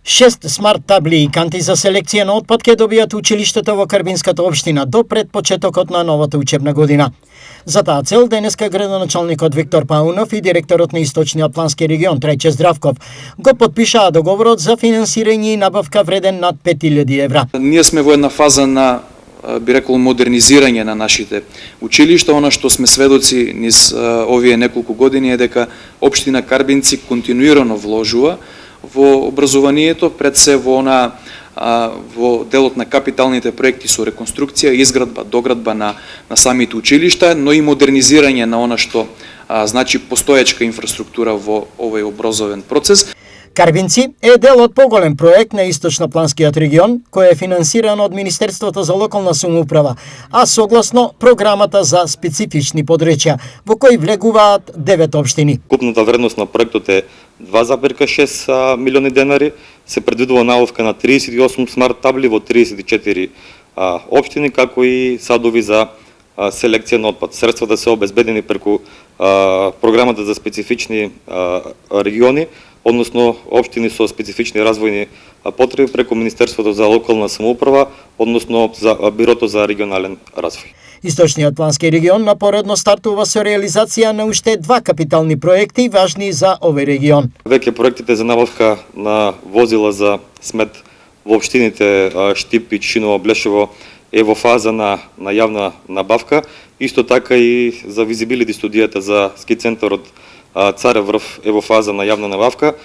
6 смарт табли и канти за селекција на отпад ќе добијат училиштата во Карбинската општина до пред почетокот на новата учебна година. За таа цел денеска градоначалникот Виктор Паунов и директорот на Источни Атлантски регион Трајче Здравков го потпишаа договорот за финансирање и набавка вреден над 5000 евра. Ние сме во една фаза на, би рекол, модернизирање на нашите училишта. Она што сме сведоци низ овие неколку години е дека општина Карбинци континуирано вложува во образованието, пред се во делот на капиталните проекти со реконструкција, изградба, доградба на самите училишта, но и модернизирање на она што значи постоечка инфраструктура во овој образовен процес. Карбинци е дел од поголем проект на Источнопланскиот регион, кој е финансиран од Министерството за локална самоуправа, а согласно програмата за специфични подречја, во кој влегуваат 9 општини. Купната вредност на проектот е 2,6 милиони денари. Се предвидува набавка на 38 смарт табли во 34 општини, како и садови за селекција на отпад. Средства да се обезбедени преку програмата за специфични региони, односно општини со специфични развојни потреби преку Министерството за локална самоуправа, односно за Бирото за регионален развој. Источниот Атлантски регион напоредно стартува со реализација на уште 2 капитални проекти важни за овој регион. Веќе проектите за набавка на возила за смет во општините Штип и Чиново, Блешево е во фаза на јавна набавка. Исто така и за визибилити студијата за ски центарот Царев врв е во фаза на јавна набавка.